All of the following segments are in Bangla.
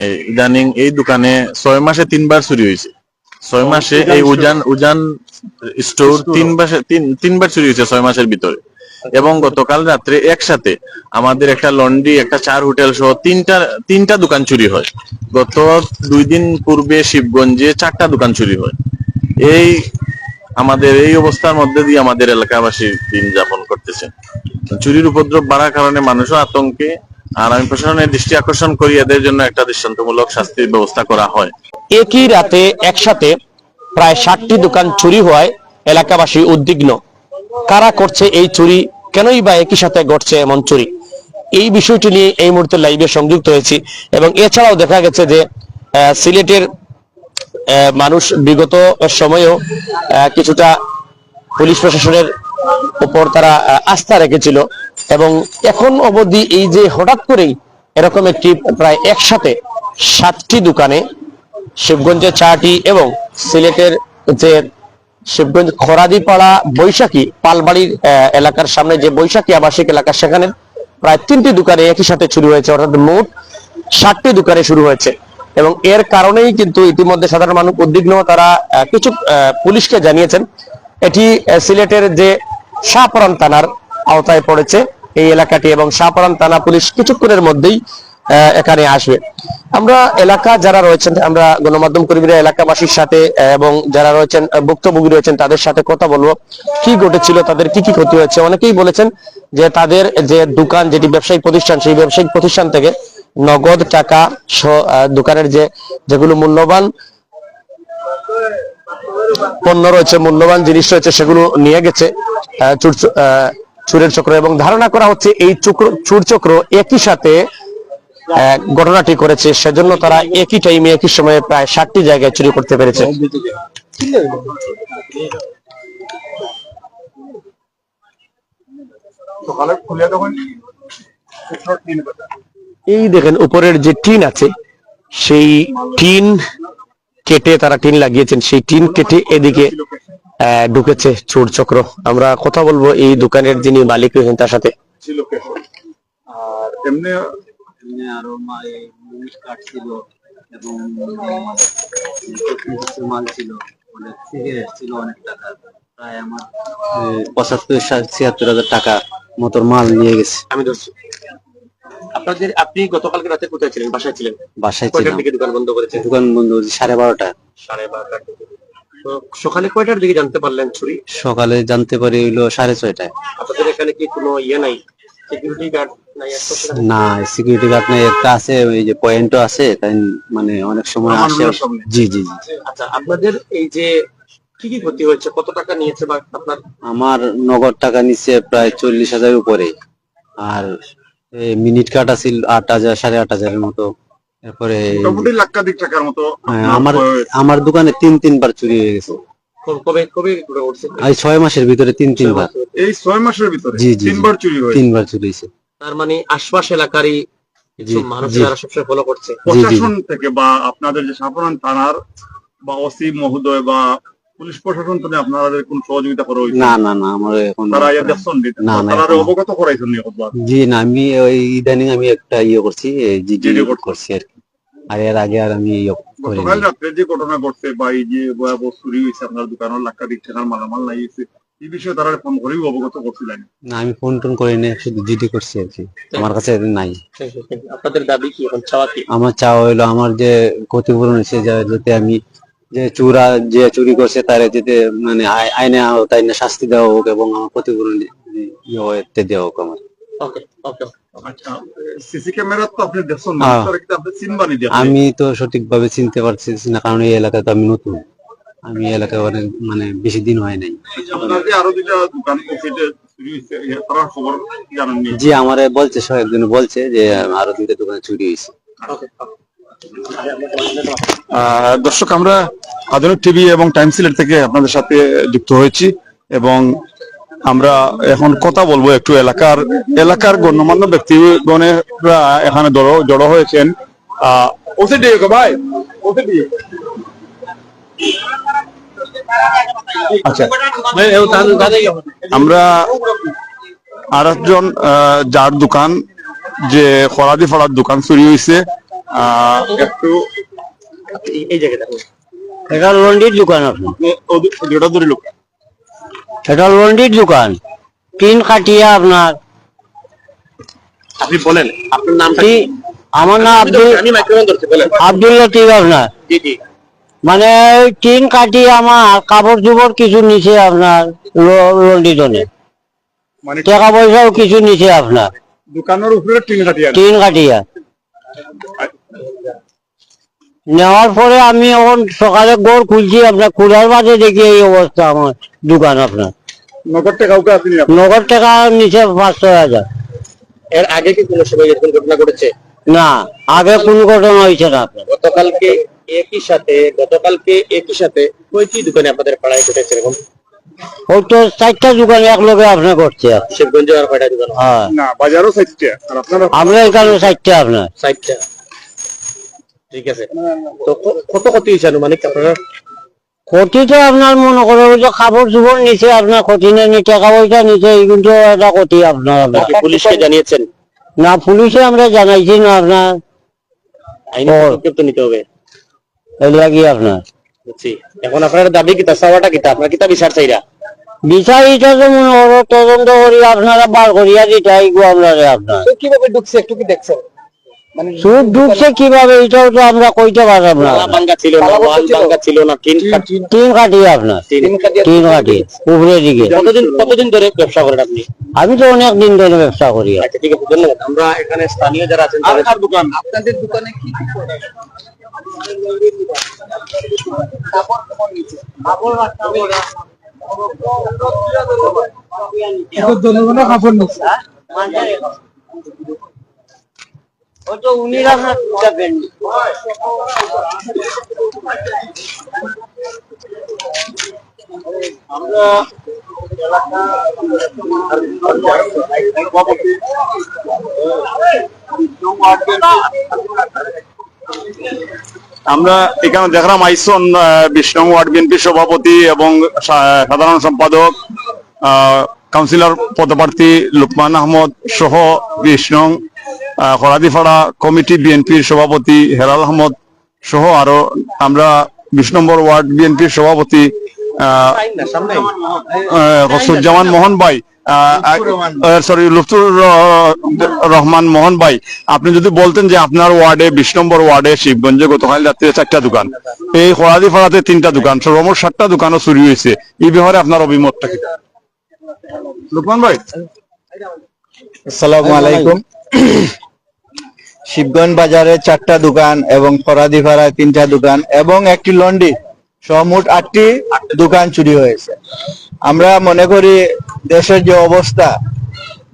ইদানিং এই দোকানে 6 মাসে 3বার চুরি হয়েছে। 6 মাসে এই উজান উজান স্টোর 3বার চুরি হয়েছে 6 মাসের ভিতরে। এবং গতকাল রাত্রে একসাথে আমাদের একটা লন্ড্রি, একটা 4 হোটেল সহ তিনটা দোকান চুরি হয়। গত 2 দিন পূর্বে শিবগঞ্জে 4টা দোকান চুরি হয়। এই আমাদের এই অবস্থার মধ্যে দিয়ে আমাদের এলাকাবাসী দিন যাপন করতেছে। চুরির উপদ্রব বাড়ার কারণে মানুষও আতঙ্কে। আর আমি প্রশাসনের দৃষ্টি আকর্ষণ করি এদের জন্য একটা দৃষ্টান্তমূলক শাস্তির ব্যবস্থা করা হয়। একই রাতে একসাথে প্রায় 60টি দোকান চুরি হওয়ায় এলাকাবাসী উদ্বিগ্ন। কারা করছে এই চুরি, কেনই বা একই সাথে ঘটছে এমন চুরি, এই বিষয়টি নিয়ে এই মুহূর্তে লাইভে সংযুক্ত হয়েছি। এবং এছাড়াও দেখা গেছে যে সিলেটের মানুষ বিগত সময়েও কিছুটা পুলিশ প্রশাসনের উপর তারা আস্থা রেখেছিল, এবং এখন অবধি এই যে হঠাৎ করেই এরকম একটি প্রায় একসাথে 7টি দোকানে, শিবগঞ্জের 4টি এবং সিলেটের যে শিবগঞ্জ খরাদিপাড়া বৈশাখী পালবাড়ির এলাকার সামনে যে বৈশাখী আবাসিক এলাকা, সেখানে প্রায় 3টি দোকানে একই সাথে শুরু হয়েছে, অর্থাৎ মোট 60টি দোকানে শুরু হয়েছে। এবং এর কারণেই কিন্তু ইতিমধ্যে সাধারণ মানুষ উদ্বিগ্ন। তারা কিছু পুলিশকে জানিয়েছেন। এটি সিলেটের যে শাহপরান থানার আওতায় পড়েছে এই এলাকাটি, এবং শাহপরান থানা পুলিশ কিছুক্ষণের মধ্যেই এখানে আসবে। আমরা এলাকা যারা রয়েছেন, আমরা গণমাধ্যম কর্মীরা এলাকাবাসীর সাথে এবং যারা রয়েছেন ভুক্তভোগী রয়েছেন তাদের সাথে কথা বলবো, কি ঘটেছিল, তাদের কি কি ক্ষতি হয়েছে। অনেকেই বলেছেন যে তাদের যে দোকান, যেটি ব্যবসায়িক প্রতিষ্ঠান, সেই ব্যবসায়িক প্রতিষ্ঠান থেকে নগদ টাকা, দোকানের যেগুলো মূল্যবান পণ্য রয়েছে, মূল্যবান জিনিস রয়েছে, সেগুলো নিয়ে গেছে চুরের চক্র। এবং ধারণা করা হচ্ছে এই চুর চক্র একই সাথে ঘটনাটি করেছে, সেজন্য তারা একই টাইমে একই সময়ে প্রায় 60টি জায়গায় চুরি করতে পেরেছে। এই দেখেন উপরের যে টিন আছে, সেই টিন কেটে তারা টিন লাগিয়েছেন, সেই টিন কেটে এদিকে ঢুকেছে চোর চক্র। আমরা কথা বলবো এই দোকানের যিনি মালিক রয়েছেন তার সাথে। আর এমনি আরো কাঠ ছিল এবং মাল ছিল, অনেক সিগারেট ছিল, অনেক টাকা, প্রায় আমার 75-76 হাজার টাকা মতোর মাল নিয়ে গেছে। আমি ধরছি। আপনি গতকালকে রাতে কোথায় ছিলেন? বাসায় ছিলেন? বাসায় ছিলাম। দোকান বন্ধ করেছে? দোকান বন্ধ করেছে 12:30। 12:30 তো সকালে কয়টার দিকে জানতে পারলেন চুরি? সকালে জানতে পারি হইলো 6:30টায়। আপনাদের এখানে কি কোনো নাই, সিকিউরিটি গার্ড নাই? না, সিকিউরিটি গার্ড নাই, একটা আছে, ওই যে পয়েন্টও আছে, তাই মানে অনেক সময় আসে। জি জি জি। আচ্ছা, আপনাদের এই যে কি কি ক্ষতি হয়েছে, কত টাকা নিয়েছে বা আপনার? আমার নগদ টাকা নিচ্ছে প্রায় 40,000 উপরে, আর মিনিট কাটা ছিল 8,000 8,500 মতো। এরপরে মোটামুটি লাখাধিক টাকার মতো। আমার দোকানে 3-3বার চুরি হয়ে গেছে। কবে কবে উঠছে? এই 6 মাসের ভিতরে 3-3বার। এই 6 মাসের ভিতরে জি জি 3বার চুরি হয়েছে। 3বার চুরি হয়েছে। তার মানে আশপাশ এলাকারই মানুষ যারা সবসময় ফলো করছে, প্রশাসন থেকে বা আপনাদের যে শাহপরান থানার বা ওসি মহোদয় বা পুলিশ প্রশাসন থেকে আপনাদের কোন সহযোগিতা করা হয়েছে? না না না, আমার এখন তারা দেখছেন না, তারা অবগত করাইছেন নি? জি না, আমি ওই ইদানিং আমি একটা করছি, জিডি রিপোর্ট করছি আর কি। আর এর আগে আর আমি গতকাল রাত্রে যে ঘটনা ঘটছে বা এই যে ভয়াবহ চুরি হয়েছে আপনার দোকানের লাখাধিক টাকার মালামাল লাগিয়েছে, এই বিষয়ে তারা ফোন করেও অবগত করছিলেন? না, আমি ফোন টোন করিনি, শুধু জিডি করছি আর কি। আমার কাছে নাই। আপনাদের দাবি কি এখন, চাওয়া কি? আমার চাওয়া হইলো আমার যে ক্ষতিপূরণ হয়েছে, যাতে আমি যে চুরি করছে তারে যেতে মানে আইনে আওতায় শাস্তি দেওয়া হোক, এবং আমার ক্ষতিপূরণ দেওয়া হোক আমার। আচ্ছা, সিসি ক্যামেরা তো আপনি দেখছেন না, আপনি চিনবানি? আমি তো সঠিকভাবে চিনতে পারছি না, কারণ এই এলাকায় তো আমি নতুন। আমি এলাকায় অনেক মানে বেশি দিন হয় নাই। আপনার যে আরো দুটা দোকান চুরি হয়েছে, তার খবর জানেননি? জি, আমারে বলছে, একজন বলছে যে আরো 2টা দোকানে চুরি হয়েছে। দর্শক, আমরা আধুনিক টিভি এবং টাইম সিলেট থেকে আপনাদের সাথে যুক্ত হয়েছি, এবং আমরা এখন কথা বলবো একটু এলাকার গণ্যমান্য ব্যক্তিগণেরা এখানে জড়ো হয়েছেন। আচ্ছা, আমরা আর একজন যার দোকান, যে খরাদি ফাড়ার দোকান চুরি হয়েছে, একটু এই জায়গায় দেখো এটা লন্ডির দোকান আপনার, দুটা ধরে লোক এটা লন্ডির দোকান, তিন কাটিয়া আপনার। আপনি বলেন আপনার নামটা কি? আমার নাম আমি মাইক্রোফোন ধরছি, বলেন। আব্দুল লতিফ আপনার। জি জি। মানে ওই টিন কাটি আমার কাপড় চোপড় কিছু নিচে আপনার লন্ডিজনে, মানে টাকা পয়সাও কিছু নিচে আপনার, দোকানের উপরে টিন কাটিয়া টিন কাটিয়া নেওয়ার পরে আমি এখন সকালে গড় খুলছি, আপনার খোলার বাদে দেখি এই অবস্থা আমার দোকান আপনার। নগদ টাকাও আসেনি নগদ টাকা নিচে 5-6 হাজার। এর আগে কি কোনো সময় এরকম ঘটনা ঘটেছে? না, আগে কোনো ঘটনা হয়েছে না আপনার। গতকালকে একই সাথে কয়টি দোকানে আপনাদের পাড়ায় ঘটেছে এরকম? ওই তো 4টা দোকান এক লগে আপনার করছে। শিবগঞ্জে আর কয়টা দোকান? হ্যাঁ, না বাজারও সাইডটা আর আপনারা আমরা এখানে 4টা আপনার। 60টা। ঠিক আছে। তো কত ক্ষতি হয়েছে আনুমানিক আপনারা? ক্ষতি তো আপনার মনে করো যে কাপড় চোপড় নিচে আপনার ক্ষতি নেই, টাকা পয়সা নিচে, কিন্তু এটা ক্ষতি আপনার। আপনি পুলিশকে জানিয়েছেন? না, পুলিশে আমরা জানাইছি না আপনার, আইনি পদক্ষেপ তো নিতে হবে। এই লাগি আপনার বুঝছি। এখন আপনার দাবি কিতা, চাওয়াটা কিতা, আপনার কিতা বিচার চাইরা? বিচার এটা তো মনে করো তদন্ত করি আপনারা বার করিয়া দিতে আইগো আপনারা। আপনার কিভাবে ঢুকছে একটু কি দেখছেন? মানে সুদ ঢুকছে কিভাবে এটাও তো আমরা কইতে পারলাম না। তালা ভাঙা ছিল না, ওয়াল ভাঙা ছিল না, টিন টিন কাটি আপনার, টিন কাটি উপরে দিকে। কতদিন ধরে ব্যবসা করেন আপনি? আমি তো অনেক দিন ধরে ব্যবসা করি। আচ্ছা ঠিক আছে, ধন্যবাদ। আমরা এখানে স্থানীয় যারা আছেন তাদের দোকান আপনাদের দোকানে কি কি প্রোডাক্ট? আমরা এখানে দেখলাম আইসন 20 নং ওয়ার্ড বিএনপি সভাপতি এবং সাধারণ সম্পাদক কাউন্সিলর পদপ্রার্থী লুকমান আহমদ সহ 20 নং খরাদিপাড়া কমিটি বিএনপির সভাপতি হেলাল আহমদ সহ আরো আমরা 20 নম্বর ওয়ার্ড বিএনপির সভাপতি রসুজ্জামান মোহন ভাই, সরি লুৎফুর রহমান মোহন ভাই, আপনি যদি বলতেন যে আপনার ওয়ার্ডে 20 নম্বর ওয়ার্ডে শিবগঞ্জে গতকাল রাত্রে 4টা দোকান, এই খরাদিপাড়াতে 3টা দোকান, সর্বমোট 7টা দোকানও চুরি হয়েছে, এই ব্যাপারে আপনার অভিমতটা কি? লুকমান ভাই। আসসালামু আলাইকুম। শিবগঞ্জ বাজারে 4টা দোকান এবং ফরাদিপাড়ায় 3টা দোকান এবং একটি লন্ডি, মোট 8টি দোকান চুরি হয়েছে। আমরা মনে করি দেশের যে অবস্থা,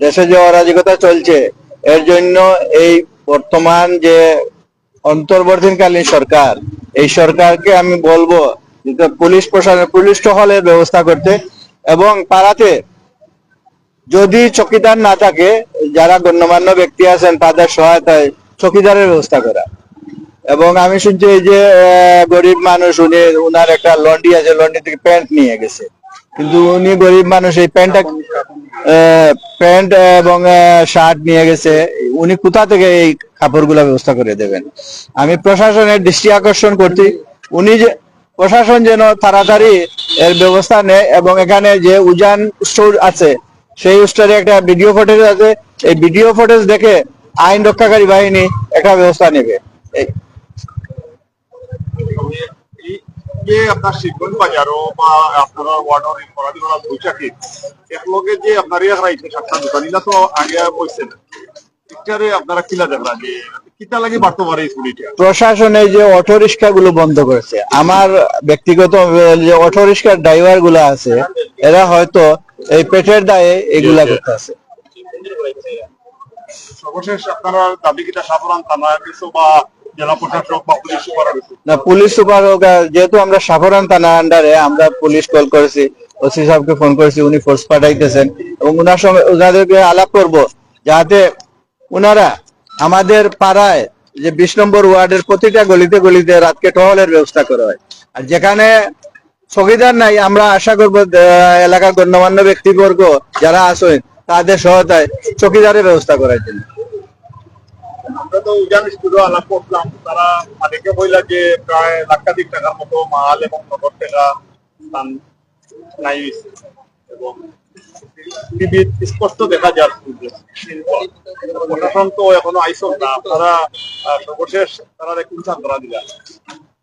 দেশে যে অরাজকতা চলছে, এর জন্য এই বর্তমান যে অন্তর্বর্তীকালীন সরকার, এই সরকারকে আমি বলবো যে পুলিশ প্রশাসন, পুলিশ টহলের ব্যবস্থা করতে এবং পাড়াতে যদি চকিদার না থাকে, যারা গণ্যমান্য ব্যক্তি আছেন তাদের সহায়তায় চকিদারের ব্যবস্থা করা। এবং আমি শুনছি এই যে গরিব মানুষ, উনার একটা লন্ডি আছে, লন্ডি থেকে প্যান্ট নিয়ে গেছে, কিন্তু উনি গরিব মানুষ, এই প্যান্ট এবং শার্ট নিয়ে গেছে, উনি কোথা থেকে এই কাপড়গুলা ব্যবস্থা করে দেবেন? আমি প্রশাসনের দৃষ্টি আকর্ষণ করছি, উনি যে প্রশাসন যেন তাড়াতাড়ি এর ব্যবস্থা নেয় এবং এখানে যে উজান স্টোর আছে সেই স্টোরে একটা ভিডিও ফুটেজ আছে, এই ভিডিও ফুটেজ দেখে আইন রক্ষাকারী বাহিনী একটা ব্যবস্থা নেবে। যে আপনার শিবগঞ্জ বাজারও বা আপনার ওয়ার্ডের খরাদিপাড়া বৈশাখী একলগে যে আপনার রাইছে 7টা দোকান, এটা তো আগে কইছে না, এটারে আপনারা কিলা দেখলা যে কিতা লাগি বাড়তে পারে এই চুরিটা? প্রশাসন এই যে অটো রিক্সা গুলো বন্ধ করেছে, আমার ব্যক্তিগত যে অটো রিক্সার ড্রাইভার গুলো আছে, এরা হয়তো এই পেটের দায়ে এগুলা করতে আছে। সর্বশেষ আপনারা দাবি কিটা সাধারণ থানা কিছু বা জেলা প্রশাসক বা পুলিশ সুপার? না, পুলিশ সুপার, যেহেতু আমরা সাফরান থানা আন্ডারে, আমরা পুলিশ কল করেছি, ওসি সাহেবকে ফোন করেছি, উনি ফোর্স পাঠাইতেছেন এবং ওনার সঙ্গে ওনাদেরকে আলাপ করব যাতে ওনারা আমাদের পাড়ায় যে 20 নম্বর ওয়ার্ডের প্রতিটা গলিতে গলিতে রাতকে টহলের ব্যবস্থা করা হয়। আর যেখানে চকিদার নাই, আমরা আশা করব এলাকার গণ্যমান্য ব্যক্তিবর্গ যারা আছেন তাদের সহায়তায় চকিদারের ব্যবস্থা করার জন্য। আমরা তো উজান স্টুডিও আলাপ করলাম, তারা মালিকে বললা যে প্রায় লাখাধিক টাকার মতো মাল এবং নগদ টাকা দান নাই হয়েছে এবং টিভির স্পষ্ট দেখা যাচ্ছে। প্রশাসন তো এখনো আইসন না, আপনারা সর্বশেষ তারা কোন সান্ত্বনা দিলেন?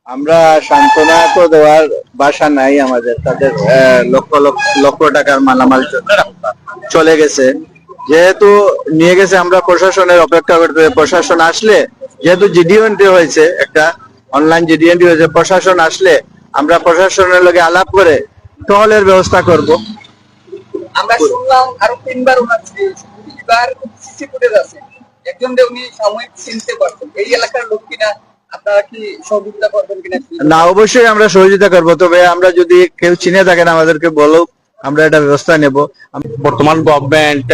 আমরা সান্ত্বনা তো দেওয়ার ভাষা নাই আমাদের, তাদের লক্ষ লক্ষ টাকার মালামাল চলে গেছে, যেহেতু নিয়ে গেছে আমরা প্রশাসনের অপেক্ষা করতে হবে। প্রশাসন আসলে, যেহেতু জিডিও এন্ট্রি হয়েছে, একটা অনলাইন জিডিও এন্ট্রি হয়েছে, প্রশাসন আসলে আমরা প্রশাসনের লগে আলাপ করে টহলের ব্যবস্থা করব। আমরা শুনলাম আরো 3বার ওনার এবার সিসি ফুটেজ আছে, একজন উনি সাময়িক চিনতে পারছেন, এই এলাকার লোক কিনা, আপনারা কি সহযোগিতা করবেন কিনা? না, অবশ্যই আমরা সহযোগিতা করবো, তবে আমরা যদি কেউ চিনে থাকেন আমাদেরকে বলো, আমরা এটা ব্যবস্থা নেব। বর্তমান গভর্নমেন্ট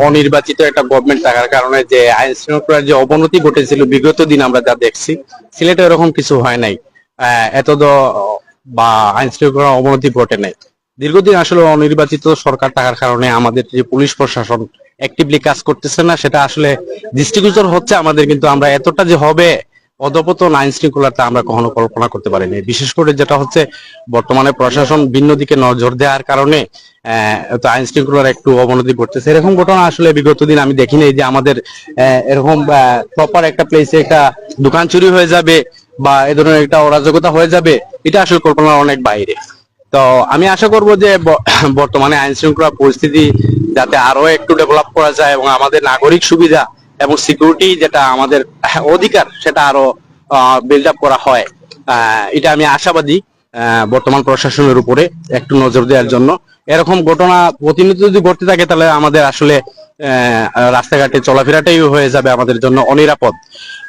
অনির্বাচিত একটা গভর্নমেন্ট থাকার কারণে যে আইন শৃঙ্খলার যে অবনতি ঘটেছিল বিগত দিন আমরা যা দেখছি, সিলেটে এরকম কিছু হয় নাই, বা আইন শৃঙ্খলার অবনতি ঘটে নাই। দীর্ঘদিন আসলে অনির্বাচিত সরকার থাকার কারণে আমাদের যে পুলিশ প্রশাসন অ্যাক্টিভলি কাজ করতেছে না, সেটা আসলে দৃষ্টিগোচর হচ্ছে আমাদের, কিন্তু আমরা এতটা যে হবে অধপতন আইন শৃঙ্খলাটা আমরা কখনো কল্পনা করতে পারিনি। বিশেষ করে যেটা হচ্ছে বর্তমানে প্রশাসন ভিন্ন দিকে নজর দেওয়ার কারণে আইন শৃঙ্খলার একটু অবনতি ঘটতেছে। এরকম ঘটনা আসলে বিগত দিন আমি দেখিনি যে আমাদের এরকম প্রপার একটা প্লেসে একটা দোকান চুরি হয়ে যাবে বা এ ধরনের একটা অরাজকতা হয়ে যাবে, এটা আসলে কল্পনার অনেক বাইরে। তো আমি আশা করব যে বর্তমানে আইন শৃঙ্খলা পরিস্থিতি যাতে আরো একটু ডেভেলপ করা যায় এবং আমাদের নাগরিক সুবিধা এবং সিকিউরিটি যেটা আমাদের অধিকার সেটা আরো বিল্ড আপ করা হয়, এটা আমি আশাবাদী বর্তমান প্রশাসনের উপরে একটু নজর দেওয়ার জন্য। এরকম ঘটনা প্রতিনিয়ত যদি ঘটতে থাকে তাহলে আমাদের আসলে রাস্তাঘাটে চলাফেরাটাই হয়ে যাবে আমাদের জন্য অনিরাপদ।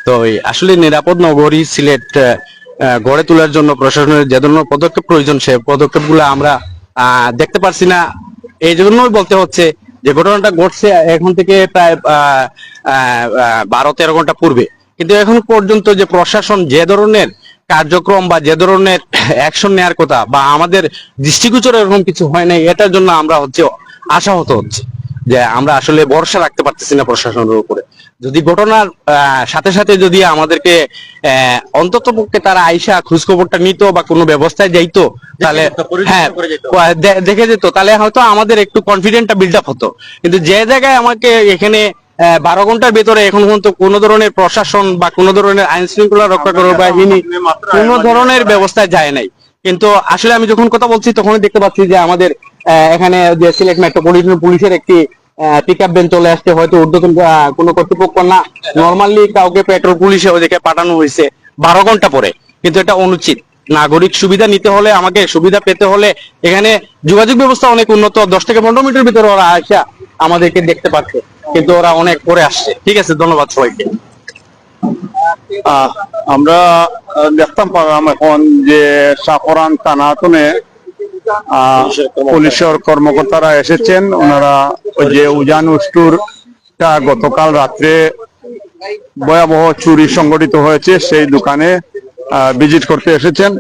তো আসলে নিরাপদ নগরী সিলেট গড়ে তোলার জন্য প্রশাসনের যে ধরনের পদক্ষেপ প্রয়োজন, সে পদক্ষেপগুলো আমরা দেখতে পারছি না। এই জন্যই বলতে হচ্ছে যে ঘটনাটা ঘটছে এখন থেকে প্রায় 12-13 ঘন্টা পূর্বে, কিন্তু এখন পর্যন্ত যে প্রশাসন যে ধরনের কার্যক্রম বা যে ধরনের অ্যাকশন নেওয়ার কথা বা আমাদের দৃষ্টিগোচরে এরকম কিছু হয় নাই, এটার জন্য আমরা আশাহত হচ্ছে যে আমরা আসলে ভরসা রাখতে পারতেছি না প্রশাসনের উপরে। যদি ঘটনার সাথে সাথে যদি আমাদেরকে অন্তত পক্ষে তারা আইসা খোঁজখবরটা নিত বা কোনো ব্যবস্থায় যাইতো, তাহলে হ্যাঁ দেখে যেত, তাহলে হয়তো আমাদের একটু কনফিডেন্টটা বিল্ড আপ হতো। কিন্তু যে জায়গায় আমাকে এখানে 12 ঘন্টার ভেতরে এখন পর্যন্ত কোনো ধরনের প্রশাসন বা কোনো ধরনের আইন শৃঙ্খলা রক্ষা করার বাহিনী কোনো ধরনের ব্যবস্থায় যায় নাই। কিন্তু আসলে আমি যখন কথা বলছি তখনই দেখতে পাচ্ছি যে আমাদের এখানে যে সিলেট মেট্রোপলিটন পুলিশের একটি পিকআপ ভ্যান চলে আসছে, হয়তো ঊর্ধ্বতন কোনো কর্তৃপক্ষ না, নর্মালি কাউকে পেট্রোল পুলিশে ওদিকে পাঠানো হয়েছে 12 ঘন্টা পরে, কিন্তু এটা অনুচিত। নাগরিক সুবিধা নিতে হলে, আমাকে সুবিধা পেতে হলে এখানে যোগাযোগ ব্যবস্থা অনেক উন্নত, 10 থেকে 15 মিনিটের ভিতরে ওরা আসা আমাদেরকে দেখতে পাচ্ছে, কিন্তু ওরা অনেক পরে আসছে। ঠিক আছে, ধন্যবাদ সবাইকে। আমরা দেখতাম পারলাম এখন যে সাফরান থানাতনে পুলিশের কর্মকর্তারা এসেছেন। ওনারা ওই যে উজান স্টোরটা গতকাল রাত্রে ভয়াবহ চুরি সংঘটিত হয়েছে সেই দোকানে ভিজিট করতে এসেছেন।